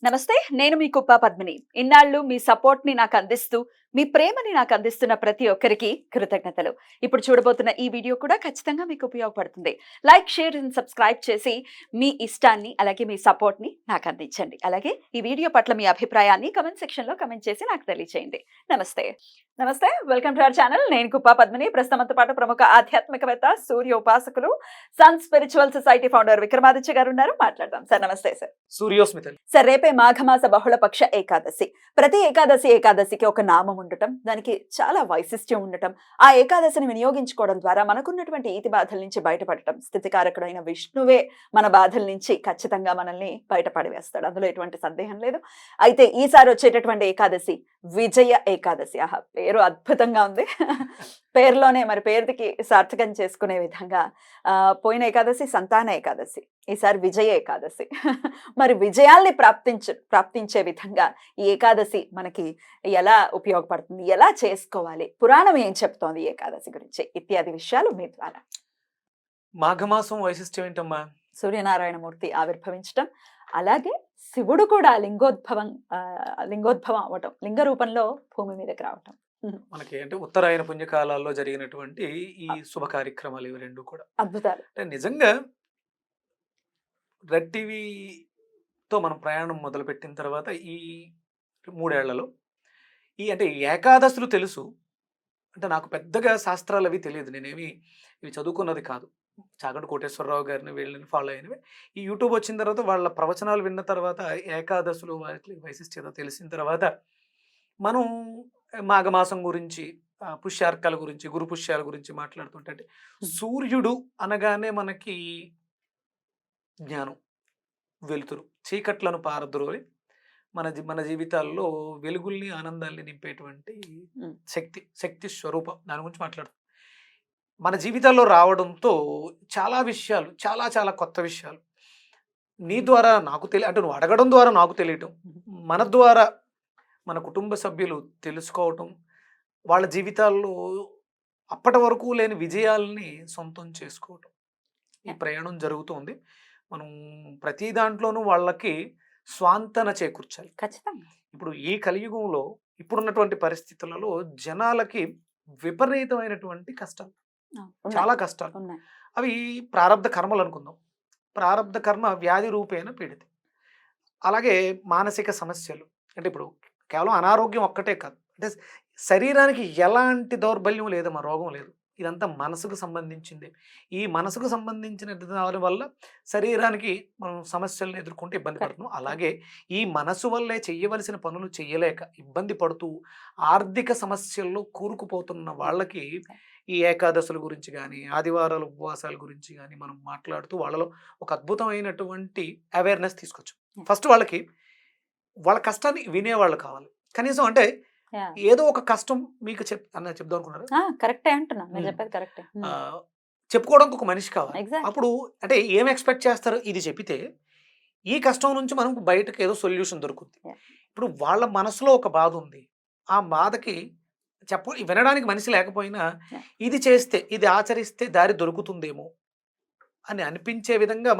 నమస్తే. నేను మీ కుప్ప పద్మిని. ఇన్నాళ్ళు మీ సపోర్ట్‌ని నాకందిస్తూ, మీ ప్రేమని నాకందిస్తున్న ప్రతి ఒక్కరికి కృతజ్ఞతలు. ఇప్పుడు చూడబోతున్న ఈ వీడియో కూడా ఖచ్చితంగా మీకు ఉపయోగపడుతుంది. లైక్, షేర్ అండ్ సబ్స్క్రైబ్ చేసి మీ ఇష్టాన్ని, అలాగే మీ సపోర్ట్‌ని నాకందించండి. అలాగే ఈ వీడియో పట్ల మీ అభిప్రాయాన్ని కామెంట్ సెక్షన్‌లో కామెంట్ చేసి నాకు తెలియజేయండి. నమస్తే. నమస్తే. Welcome to our channel. నేను కుప్ప పద్మిని. ప్రస్తుతం మనతో పాటు ప్రముఖ ఆధ్యాత్మికవేత్త, సూర్య ఉపాసకులు, sun spiritual society founder Vikramaditya garu ఉన్నారు. మాట్లాడదాం. సార్ నమస్తే సార్. సూర్యోస్మితలు. సార్ రేపే మాఘమాస బహుళపక్ష ఏకాదశి. ప్రతి ఏకాదశికి ఒక నామం ఉండటం, దానికి చాలా వైశిష్ట్యం ఉండటం, ఆ ఏకాదశిని వినియోగించుకోవడం ద్వారా మనకున్నటువంటి ఈతి బాధల నుంచి బయటపడటం, స్థితికారకుడైన విష్ణువే మన బాధల నుంచి ఖచ్చితంగా మనల్ని బయటపడివేస్తాడు. అందులో ఎటువంటి సందేహం లేదు. అయితే ఈసారి వచ్చేటటువంటి ఏకాదశి విజయ ఏకాదశి. ఆహా, పేరు అద్భుతంగా ఉంది. పేరులోనే మరి పేరుకి సార్థకం చేసుకునే విధంగా పోయిన ఏకాదశి సంతాన ఏకాదశి, ఈసారి విజయ ఏకాదశి. మరి విజయాల్ని ప్రాప్తించే విధంగా ఈ ఏకాదశి మనకి ఎలా ఉపయోగపడుతుంది, ఎలా చేసుకోవాలి, పురాణం ఏం చెప్తోంది ఈ ఏకాదశి గురించి, ఇత్యాది విషయాలు మీ ద్వారా. మాఘమాసం వైశిష్ట్యం ఏంటమ్మా? సూర్యనారాయణమూర్తి ఆవిర్భవించటం, అలాగే శివుడు కూడా లింగోద్భవం అవటం, లింగ రూపంలో భూమి మీదకి రావటం. మనకి అంటే ఉత్తరాయణ పుణ్యకాలాల్లో జరిగినటువంటి ఈ శుభ కార్యక్రమాలు ఇవి రెండు కూడా అద్భుతాలు. అంటే నిజంగా రెడ్ టీవీతో మనం ప్రయాణం మొదలుపెట్టిన తర్వాత ఈ 3 ఏళ్లలో ఈ అంటే ఏకాదశులు తెలుసు. అంటే నాకు పెద్దగా శాస్త్రాలు అవి తెలియదు. నేనేమి ఇవి చదువుకున్నది కాదు. చాగంటి కోటేశ్వరరావు గారిని వీళ్ళని ఫాలో అయినవి. ఈ యూట్యూబ్ వచ్చిన తర్వాత వాళ్ళ ప్రవచనాలు విన్న తర్వాత ఏకాదశులు వాటి వైశిష్ట్యత తెలిసిన తర్వాత మనం మాఘమాసం గురించి, పుష్యార్కాల గురించి, గురు పుష్యాల గురించి మాట్లాడుతుంటే సూర్యుడు అనగానే మనకి జ్ఞానం, వెలుతురు, చీకట్లను పారద్రోలి మన జీవితాల్లో వెలుగుల్ని, ఆనందాల్ని నింపేటువంటి శక్తి స్వరూపం. దాని గురించి మాట్లాడుతాం. మన జీవితాల్లో రావడంతో చాలా విషయాలు, చాలా చాలా కొత్త విషయాలు నీ ద్వారా నాకు అంటే నువ్వు అడగడం ద్వారా నాకు తెలియటం, మన ద్వారా మన కుటుంబ సభ్యులు తెలుసుకోవటం, వాళ్ళ జీవితాల్లో అప్పటి వరకు లేని విజయాల్ని సొంతం చేసుకోవటం, ఈ ప్రయాణం జరుగుతుంది. మనం ప్రతి దాంట్లోనూ వాళ్ళకి స్వాంతన చేకూర్చాలి ఖచ్చితంగా. ఇప్పుడు ఈ కలియుగంలో ఇప్పుడున్నటువంటి పరిస్థితులలో జనాలకి విపరీతమైనటువంటి కష్టాలు, చాలా కష్టాలు. అవి ప్రారబ్ధ కర్మలు అనుకుందాం. ప్రారబ్ధ కర్మ వ్యాధి రూపేణ పీడిత. అలాగే మానసిక సమస్యలు, అంటే ఇప్పుడు కేవలం అనారోగ్యం ఒక్కటే కాదు, అంటే శరీరానికి ఎలాంటి దౌర్బల్యం లేదమ్మా, రోగం లేదు. ఇదంతా మనసుకు సంబంధించింది. ఈ మనసుకు సంబంధించిన దాని వల్ల శరీరానికి మనం సమస్యలను ఎదుర్కొంటే ఇబ్బంది పడుతున్నాం. అలాగే ఈ మనసు వల్లే చెయ్యవలసిన పనులు చెయ్యలేక ఇబ్బంది పడుతూ ఆర్థిక సమస్యల్లో కూరుకుపోతున్న వాళ్ళకి ఈ ఏకాదశుల గురించి కానీ, ఆదివారాల ఉపవాసాల గురించి కానీ మనం మాట్లాడుతూ వాళ్ళలో ఒక అద్భుతమైనటువంటి అవేర్నెస్ తీసుకొచ్చు. ఫస్ట్ వాళ్ళకి వాళ్ళ కష్టాన్ని వినేవాళ్ళు కావాలి. కనీసం అంటే ఏదో ఒక కష్టం మీకు చెప్దాం అనుకున్నారు. కరెక్టే అంటున్నా, నేను చెప్పేది కరెక్టే. చెప్పుకోవడానికి ఒక మనిషి కావాలి. అప్పుడు అంటే ఏం ఎక్స్పెక్ట్ చేస్తారు, ఇది చెప్పితే ఈ కష్టం నుంచి మనకు బయటకు ఏదో సొల్యూషన్ దొరుకుతుంది. ఇప్పుడు వాళ్ళ మనసులో ఒక బాధ ఉంది. ఆ బాధకి వినడానికి మనిషి లేకపోయినా ఇది చేస్తే, ఇది ఆచరిస్తే దారి దొరుకుతుందేమో అని అనిపించే విధంగా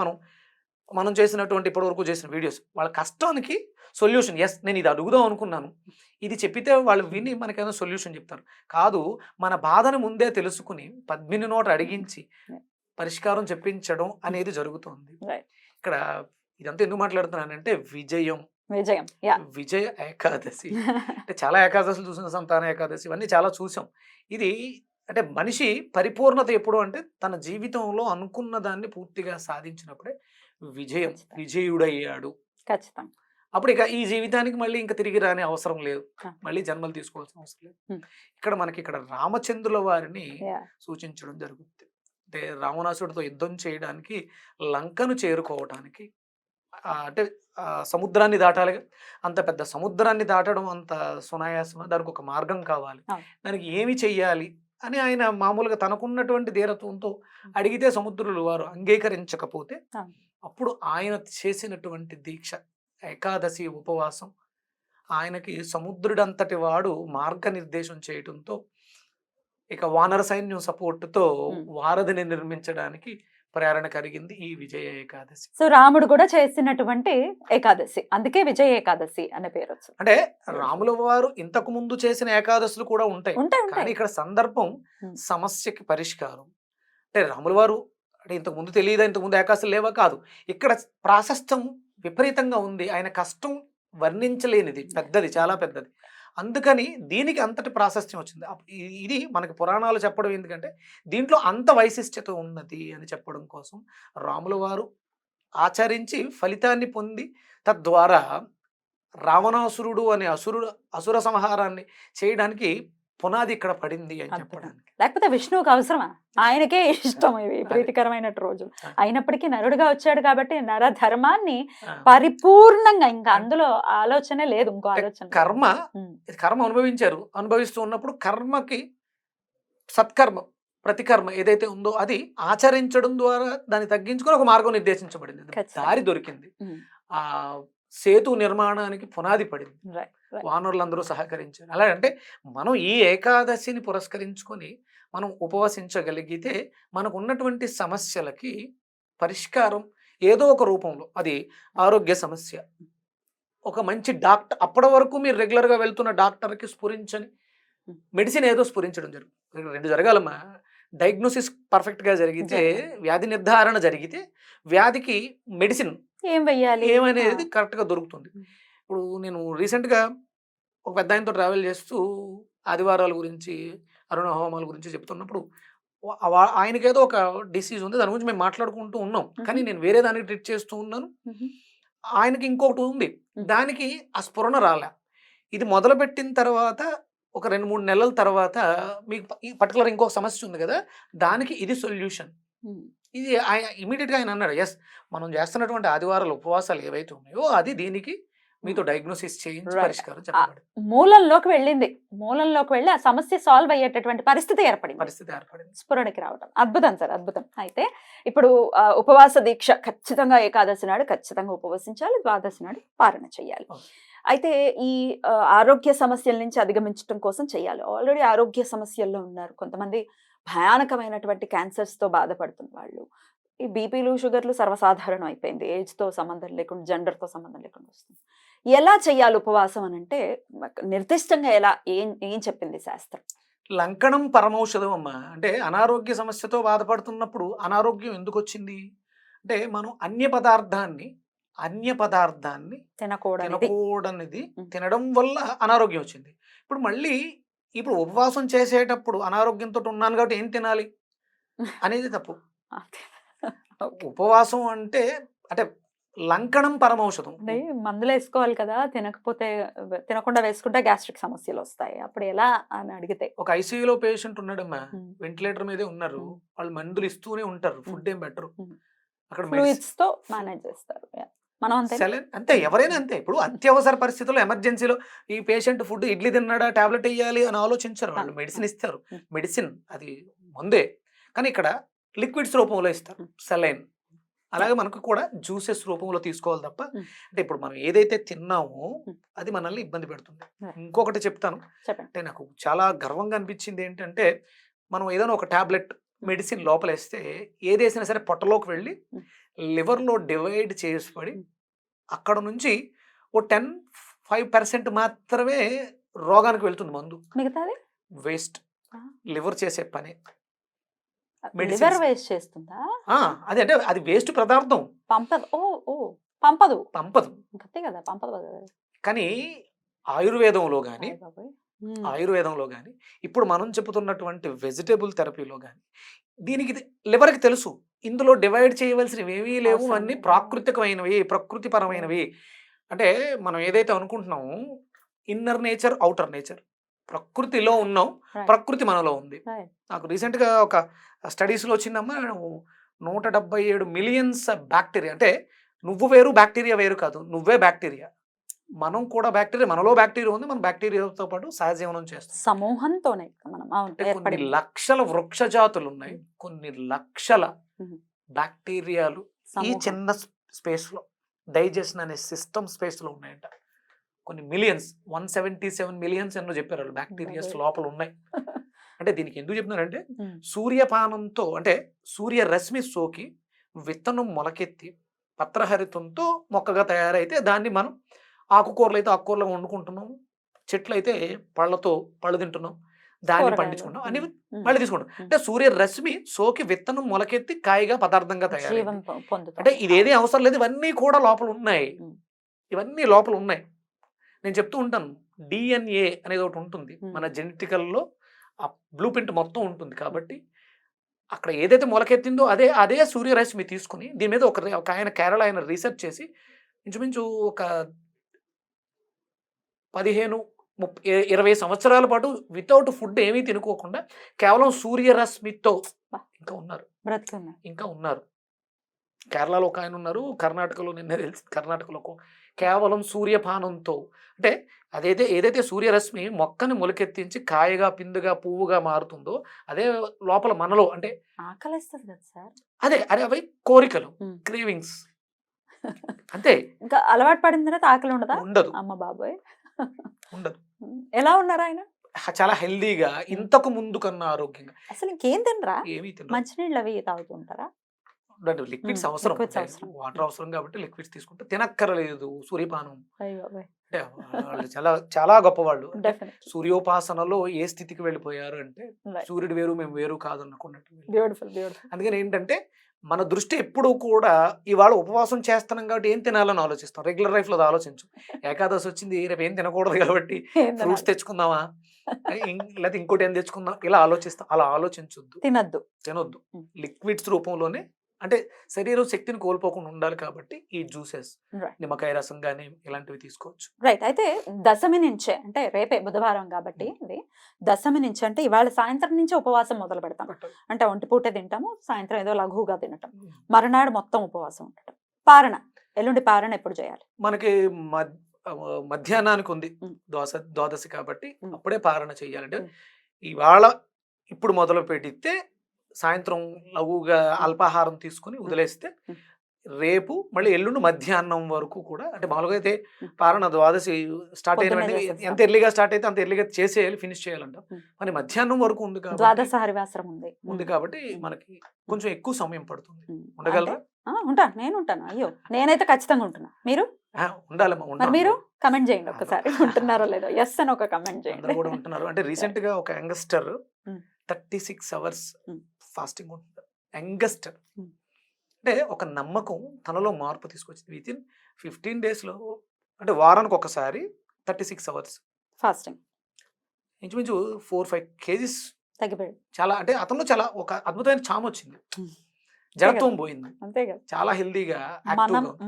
మనం చేసినటువంటి ఇప్పటివరకు చేసిన వీడియోస్ వాళ్ళ కష్టానికి సొల్యూషన్. ఎస్, నేను ఇది అడుగుదాం అనుకున్నాను, ఇది చెప్పితే వాళ్ళు విని మనకేదో సొల్యూషన్ చెప్తారు. కాదు, మన బాధను ముందే తెలుసుకుని పద్మిని నోట అడిగించి పరిష్కారం చెప్పించడం అనేది జరుగుతుంది. ఇక్కడ ఇదంతా ఎందుకు మాట్లాడుతున్నానంటే విజయ ఏకాదశి అంటే చాలా ఏకాదశులు చూసిన, సంతాన ఏకాదశి ఇవన్నీ చాలా చూసాం. ఇది అంటే మనిషి పరిపూర్ణత ఎప్పుడు అంటే తన జీవితంలో అనుకున్న దాన్ని పూర్తిగా సాధించినప్పుడే విజయుడయ్యాడు ఖచ్చితంగా. అప్పుడు ఇక ఈ జీవితానికి మళ్ళీ ఇంకా తిరిగి రాని అవసరం లేదు, మళ్ళీ జన్మలు తీసుకోవాల్సిన అవసరం లేదు. ఇక్కడ రామచంద్రుల వారిని సూచించడం జరుగుతుంది. అంటే రావణాసుడితో యుద్ధం చేయడానికి, లంకను చేరుకోవడానికి అంటే సముద్రాన్ని దాటాలి. అంత పెద్ద సముద్రాన్ని దాటడం అంత సునాయాసమా? దానికి ఒక మార్గం కావాలి. దానికి ఏమి చెయ్యాలి అని ఆయన మామూలుగా తనకున్నటువంటి ధీరత్వంతో అడిగితే సముద్రులు వారు అంగీకరించకపోతే అప్పుడు ఆయన చేసినటువంటి దీక్ష, ఏకాదశి ఉపవాసం, ఆయనకి సముద్రుడంతటి వాడు మార్గనిర్దేశం చేయటంతో ఇక వానర సైన్యం సపోర్టుతో వారధిని నిర్మించడానికి ప్రేరణ కలిగింది ఈ విజయ ఏకాదశి. సో రాముడు కూడా చేసినటువంటి ఏకాదశి, అందుకే విజయ ఏకాదశి అనే పేరు వచ్చింది. అంటే రాముల వారు ఇంతకు ముందు చేసిన ఏకాదశులు కూడా ఉంటాయి, ఉంటాయి కానీ ఉంటాయి. ఇక్కడ సందర్భం ఉమ్. సమస్యకి పరిష్కారం. అంటే రాముల వారు అంటే ఇంతకు ముందు తెలియదా, ఇంతకు ముందు ఏకాదశులు లేవా కాదు, ఇక్కడ ప్రాశస్త్యం విపరీతంగా ఉంది, ఆయన కష్టం వర్ణించలేనిది, పెద్దది, చాలా పెద్దది. అందుకని దీనికి అంతటి ప్రాశస్త్యం వచ్చింది. ఇది మనకి పురాణాలు చెప్పడం ఎందుకంటే దీంట్లో అంత వైశిష్ట్యత ఉన్నది అని చెప్పడం కోసం రాముల వారు ఆచరించి ఫలితాన్ని పొంది తద్వారా రావణాసురుడు అనే అసుర సంహారాన్ని చేయడానికి పునాది ఇక్కడ పడింది అని అద్భుతం. చెప్పడానికి. లేకపోతే విష్ణువుకి అవసరమా? ఆయనకే ఇష్టం ఇవి ప్రీతికరమైన రోజులు. అయినప్పటికీ నరుడుగా వచ్చాడు కాబట్టి నర ధర్మాన్ని ఆ, పరిపూర్ణంగా, ఇంకా అందులో ఆలోచనే లేదు, ఇంకో ఆలోచన లేదు. కర్మ ఉమ్. కర్మ అనుభవిస్తూ ఉన్నప్పుడు కర్మకి సత్కర్మ ప్రతికర్మ ఏదైతే ఉందో అది ఆచరించడం ద్వారా దాన్ని తగ్గించుకొని ఒక మార్గం నిర్దేశించబడింది, ఖచ్చితంగా. దారి దొరికింది. ఉమ్. ఆ సేతు నిర్మాణానికి పునాది పడింది, Right, right. వానరులందరూ సహకరించారు. అలా అంటే మనం ఈ ఏకాదశిని పురస్కరించుకొని మనం ఉపవసించగలిగితే మనకు ఉన్నటువంటి సమస్యలకి పరిష్కారం ఏదో ఒక రూపంలో, అది ఆరోగ్య సమస్య, ఒక మంచి డాక్టర్, అప్పటి వరకు మీరు రెగ్యులర్గా వెళ్తున్న డాక్టర్కి స్ఫురించని మెడిసిన్ ఏదో స్ఫురించడం జరుగుతుంది. రెండు జరగాలమ్మా, డయాగ్నోసిస్ పర్ఫెక్ట్గా జరిగితే, వ్యాధి నిర్ధారణ జరిగితే వ్యాధికి మెడిసిన్ ఏం వెయ్యాలి ఏమనేది కరెక్ట్గా దొరుకుతుంది. ఇప్పుడు నేను రీసెంట్గా ఒక పెద్ద ఆయనతో ట్రావెల్ చేస్తూ ఆదివారాల గురించి, అరుణ హోమాల గురించి చెప్తున్నప్పుడు ఆయనకేదో ఒక డిసీజ్ ఉంది, దాని గురించి మేము మాట్లాడుకుంటూ ఉన్నాం, కానీ నేను వేరే దానికి ట్రీట్ చేస్తూ ఉన్నాను, ఆయనకి ఇంకొకటి ఉంది, దానికి ఆ స్ఫురణ రాలే. ఇది మొదలుపెట్టిన తర్వాత ఒక 2-3 నెలల తర్వాత మీకు ఈ పర్టికులర్ ఇంకొక సమస్య ఉంది కదా, దానికి ఇది సొల్యూషన్. ఇది ఆయన ఇమీడియట్గా ఆయన అన్నాడు, ఎస్ మనం చేస్తున్నటువంటి ఆదివారాల ఉపవాసాలు ఏవైతే ఉన్నాయో అది దీనికి మీతో డయాగ్నోసిస్ చేయించి Right. పరిష్కారం చెప్పబడి మూలంలోకి వెళ్ళింది, మూలంలోకి వెళ్ళి ఆ సమస్య సాల్వ్ అయ్యేటటువంటి పరిస్థితి ఏర్పడింది, పరిస్థితి ఏర్పడింది. స్ఫురణకి రావడం. అద్భుతం సార్, అద్భుతం. అయితే ఇప్పుడు ఉపవాస దీక్ష ఖచ్చితంగా ఏకాదశి నాడు ఖచ్చితంగా ఉపవసించాలి, ద్వాదశి నాడు పారణ చేయాలి. Okay. అయితే ఈ ఆరోగ్య సమస్యల నుంచి అధిగమించడం కోసం చేయాలి. ఆల్రెడీ ఆరోగ్య సమస్యల్లో ఉన్నారు కొంతమంది, భయానకమైనటువంటి క్యాన్సర్స్ తో బాధపడుతున్న వాళ్ళు. ఈ బీపీలు షుగర్లు సర్వసాధారణం అయిపోయింది, ఏజ్ తో సంబంధం లేకుండా, జెండర్ తో సంబంధం లేకుండా వస్తుంది. ఎలా చేయాలి ఉపవాసం అని అంటే నిర్దిష్టంగా ఎలా, ఏం చెప్పింది శాస్త్రం? లంకణం పరమౌషధం అమ్మా. అంటే అనారోగ్య సమస్యతో బాధపడుతున్నప్పుడు అనారోగ్యం ఎందుకు వచ్చింది అంటే మనం అన్య పదార్థాన్ని తినకూడనిది తినడం వల్ల అనారోగ్యం వచ్చింది. ఇప్పుడు ఉపవాసం చేసేటప్పుడు అనారోగ్యంతో ఉన్నాను కాబట్టి ఏం తినాలి అనేది తప్పు. ఉపవాసం అంటే లంకణం పరమౌషధం. అంటే మందులు వేసుకోవాలి కదా, తినకుండా వేసుకుంటే గ్యాస్ట్రిక్ సమస్యలు వస్తాయి, అప్పుడు ఎలా అని అడిగితే, ఒక ఐసీయూలో పేషెంట్ ఉన్నాడమ్మా, వెంటిలేటర్ మీదే ఉన్నారు, వాళ్ళు మందులు ఇస్తూనే ఉంటారు, ఫుడ్ ఏం బెటర్, అక్కడ ఫ్లూయిడ్స్ తో మేనేజ్ చేస్తారు. మనం అంతే, ఎవరైనా అంతే. ఇప్పుడు అత్యవసర పరిస్థితుల్లో, ఎమర్జెన్సీలో ఈ పేషెంట్ ఫుడ్ ఇడ్లీ తిన్నాడా, టాబ్లెట్ వేయాలి అని ఆలోచించారు, వాళ్ళు మెడిసిన్ ఇస్తారు, మెడిసిన్ అది ముందే, కానీ ఇక్కడ లిక్విడ్స్ రూపంలో ఇస్తారు, సెలైన్. అలాగే మనకు కూడా జ్యూసెస్ రూపంలో తీసుకోవాలి తప్ప, అంటే ఇప్పుడు మనం ఏదైతే తిన్నామో అది మనల్ని ఇబ్బంది పెడుతుంది. ఇంకొకటి చెప్తాను, అంటే నాకు చాలా గర్వంగా అనిపించింది ఏంటంటే, మనం ఏదైనా ఒక టాబ్లెట్ మెడిసిన్ లోపలేస్తే ఏది వేసినా సరే పొట్టలోకి వెళ్ళి లివర్లో డివైడ్ చేసిపడి అక్కడ నుంచి ఓ 5% మాత్రమే రోగానికి వెళ్తుంది మందు, మిగతాది వేస్ట్. లివర్ చేసే పని లివర్ వేస్ట్ చేస్తుందా? అది అంటే అది వేస్ట్ పదార్థం, పంపదు. పంపదు అంతే కదా, పంపదు కదా. కానీ ఆయుర్వేదంలో కానీ ఇప్పుడు మనం చెబుతున్నటువంటి వెజిటేబుల్ థెరపీలో కానీ దీనికి లివర్కి తెలుసు, ఇందులో డివైడ్ చేయవలసినవి ఏమీ లేవు, అన్ని ప్రాకృతికమైనవి, ప్రకృతిపరమైనవి. అంటే మనం ఏదైతే అనుకుంటున్నామో ఇన్నర్ నేచర్, అవుటర్ నేచర్, ప్రకృతిలో ఉన్నాం, ప్రకృతి మనలో ఉంది. నాకు రీసెంట్గా ఒక స్టడీస్లో వచ్చిందమ్మా, 177 మిలియన్స్ బ్యాక్టీరియా, అంటే నువ్వు వేరు బ్యాక్టీరియా వేరు కాదు, నువ్వే బ్యాక్టీరియా, మనం కూడా బ్యాక్టీరియా, మనలో బ్యాక్టీరియా ఉంది, మనం బ్యాక్టీరియాతో పాటు సహజీవనం చేస్తాం, సమూహంతోనే మనం. కొన్ని లక్షల వృక్ష జాతులు ఉన్నాయి, కొన్ని లక్షల బ్యాక్టీరియాలు ఈ చిన్న స్పేస్ లో, డైజెషన్ అనే సిస్టమ్ స్పేస్ లో ఉన్నాయంట. కొన్ని మిలియన్స్, 177 మిలియన్స్ ఎన్నో చెప్పారు వాళ్ళు, బ్యాక్టీరియాస్ లోపల ఉన్నాయి. అంటే దీనికి ఎందుకు చెప్తున్నారంటే సూర్యపానంతో, అంటే సూర్య రశ్మి సోకి విత్తనం మొలకెత్తి పత్రహరితంతో మొక్కగా తయారైతే దాన్ని మనం ఆకుకూరలు అయితే ఆకుకూరలు వండుకుంటున్నాం, చెట్లు అయితే పళ్ళు తింటున్నాం, దాన్ని కూరగాయలు. పండించుకుంటాం అని ఉమ్. మళ్ళీ తీసుకుంటాం. ఉమ్. అంటే సూర్యరశ్మి సోకి విత్తనం మొలకెత్తి కాయగా పదార్థంగా తయారైంది. జీవం పొందుతాం. అంటే ఇదేది అవసరం లేదు, ఇవన్నీ కూడా లోపల ఉన్నాయి. ఉమ్. ఇవన్నీ లోపల ఉన్నాయి. నేను చెప్తూ ఉంటాను, డిఎన్ఏ అనేది ఒకటి ఉంటుంది ఉమ్. మన జెనెటికల్లో, ఆ బ్లూ ప్రింట్ మొత్తం ఉంటుంది. కాబట్టి అక్కడ ఏదైతే మొలకెత్తిందో అదే సూర్యరశ్మి తీసుకుని దీని మీద ఒక ఆయన కేరళ ఆయన రీసెర్చ్ చేసి ఇంచుమించు ఒక 15-20 సంవత్సరాల పాటు వితౌట్ ఫుడ్ ఏమీ తినుకోకుండా కేవలం సూర్యరశ్మితో బ్రతికున్నారు. ఇంకా ఉన్నారు. కేరళలో ఒక ఆయన ఉన్నారు, కర్ణాటకలో నిన్న తెలిసి కర్ణాటకలో కేవలం సూర్యపానంతో, అంటే ఏదైతే సూర్యరశ్మి మొక్కని మొలకెత్తించి కాయగా పిందుగా పువ్వుగా మారుతుందో అదే లోపల మనలో, అంటే ఆకలిస్తుంది కదా సార్. అదే అవి కోరికలు, ఉమ్. క్రేవింగ్స్ అంతే. ఇంకా అలవాటు పడిన తర్వాత ఆకలి ఉండదా? ఉండదు అమ్మ బాబోయ్. ఉండదు. ఎలా ఉన్నారు ఆయన? చాలా హెల్దీగా, ఇంతకు ముందు కన్నా ఆరోగ్యంగా. అసలు ఇంకేం తినరా? ఏమీ తినరు. మంచినీళ్ళు అవి తాగుతుంటారా? లిక్విడ్స్ అవసరం, liquids అవసరం. వాటర్ అవసరం కాబట్టి లిక్విడ్స్ తీసుకుంటే తినక్కర్లేదు. సూర్యపానం అయ్యో అంటే వాళ్ళు చాలా చాలా గొప్పవాళ్ళు. అంటే డెఫినెట్. సూర్యోపాసనలో ఏ స్థితికి వెళ్ళిపోయారు అంటే Right. సూర్యుడు వేరు మేము వేరు కాదనుకున్నట్టు. బ్యూటిఫుల్. అందుకని ఏంటంటే మన దృష్టి ఎప్పుడూ కూడా ఇవాళ ఉపవాసం చేస్తున్నాం కాబట్టి ఏం తినాలని ఆలోచిస్తాం. రెగ్యులర్ లైఫ్ లో అది ఆలోచించు. ఏకాదశి వచ్చింది, రేపు ఏం తినకూడదు కాబట్టి ఫ్రూట్స్ తెచ్చుకుందామా, లేకపోతే ఇంకోటి ఏం తెచ్చుకుందాం, ఇలా ఆలోచిస్తాం. అలా ఆలోచించొద్దు, తినొద్దు. Mm. లిక్విడ్స్ రూపంలోనే, అంటే శరీరం శక్తిని కోల్పోకుండా ఉండాలి కాబట్టి ఈ జ్యూసెస్, Right. నిమ్మకాయ రసం కానీ ఇలాంటివి తీసుకోవచ్చు. రైట్. అయితే దశమి నుంచే, అంటే రేపే బుధవారం కాబట్టి ఇది దశమి నుంచి, అంటే ఇవాళ సాయంత్రం నుంచి ఉపవాసం మొదలు పెడతాం. అంటే ఒంటి పూటే తింటాము, సాయంత్రం ఏదో లఘువుగా తినటం, మరునాడు మొత్తం ఉపవాసం ఉండటం. పారణ, ఎల్లుండి పారణ ఎప్పుడు చేయాలి? మనకి మధ్యాహ్నానికి ఉంది Mm. ద్వాదశి కాబట్టి Mm. అప్పుడే పారణ చెయ్యాలంటే Mm. ఇవాళ ఇప్పుడు మొదలు పెడితే సాయంత్రం లఘువుగా అల్పాహారం తీసుకుని వదిలేస్తే Mm. రేపు మళ్ళీ ఎల్లుండి మధ్యాహ్నం వరకు కూడా, అంటే మామూలుగా అయితే Mm. పారణ ద్వాదశి స్టార్ట్ అయిన పొద్దున్నే వెంటనే చేసేస్తాం. ఎంత ఎర్లీగా స్టార్ట్ అయితే అంత ఎర్లీగా చేసేయాలి, ఫినిష్ చేయాలంట. Mm. మరి మధ్యాహ్నం వరకు ఉంది కాబట్టి ద్వాదశ హరివాసరం ఉంది. కాబట్టి Mm. మనకి కొంచెం ఎక్కువ సమయం పడుతుంది. Mm. ఉండగలరా? ఉంటాను, నేను ఉంటాను. అయ్యో, నేనైతే ఖచ్చితంగా ఉంటున్నా. మీరు? ఉండాలమ్మా, మరి మీరు ఉంటాను. కమెంట్ చేయండి ఒక్కసారి. ఉంటున్నారో లేదో, ఎస్ అని ఒక కమెంట్ అందరూ చేయండి. కూడా ఉంటున్నారు. అంటే రీసెంట్ గా ఒక యంగస్టర్ Mm. 36 hours Mm. ఫాస్టింగ్ ఉంటుంది. యంగస్టర్ Mm. అంటే ఒక నమ్మకం తనలో మార్పు తీసుకొచ్చింది. విత్ ఇన్ 15 days లో, అంటే వారానికి ఒకసారి 36 అవర్స్ ఫాస్టింగ్ ఇంచుమించు 4-5 kgs. తగ్గిపోయాడు. చాలా, అంటే అతనిలో చాలా ఒక అద్భుతమైన చామ వచ్చింది, Mm. జడత్వం పోయింది, అంతే కదా. చాలా హెల్దీగా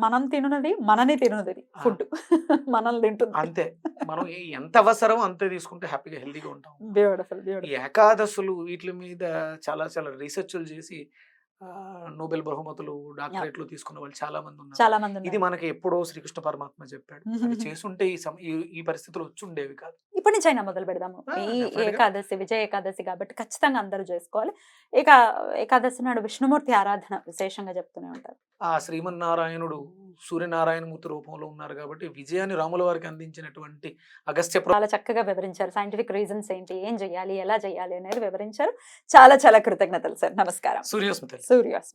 మనం తినున్నది మనని తినున్నది ఫుడ్ మనల్ని తింటుంది. అంతే. మనం ఎంత అవసరం అంతే తీసుకుంటే హ్యాపీగా హెల్దీగా ఉంటాం. బ్యూటిఫుల్. ఈ ఏకాదశులు వీటి మీద చాలా చాలా రీసెర్చ్లు చేసి నోబెల్ బహుమతులు, డాక్టరేట్లు తీసుకున్న వాళ్ళు చాలా మంది ఉన్నారు. చాలా మంది ఇది ఉన్నారు. మనకి ఎప్పుడో శ్రీకృష్ణ పరమాత్మ చెప్పాడు. అది చేసుంటే ఈ పరిస్థితులు వచ్చి ఉండేవి కాదు. ఇప్పటి నుంచి అయినా మొదలు పెడదాము. ఈ definitely గా. ఏకాదశి, విజయ ఏకాదశి కాబట్టి ఖచ్చితంగా అందరూ చేసుకోవాలి. ఏకాదశి నాడు విష్ణుమూర్తి ఆరాధన విశేషంగా చెప్తూనే ఉంటారు. ఆ శ్రీమన్నారాయణుడు సూర్యనారాయణమూర్తి రూపంలో ఉన్నారు కాబట్టి విజయాన్ని రాముల వారికి అందించినటువంటి అగస్త్య చాలా చక్కగా వివరించారు. సైంటిఫిక్ రీజన్స్ ఏంటి, ఏం చేయాలి, ఎలా చేయాలి అనేది వివరించారు. చాలా చాలా కృతజ్ఞతలు సార్. నమస్కారం. సూర్యోస్మిత. సూర్యాస్మి.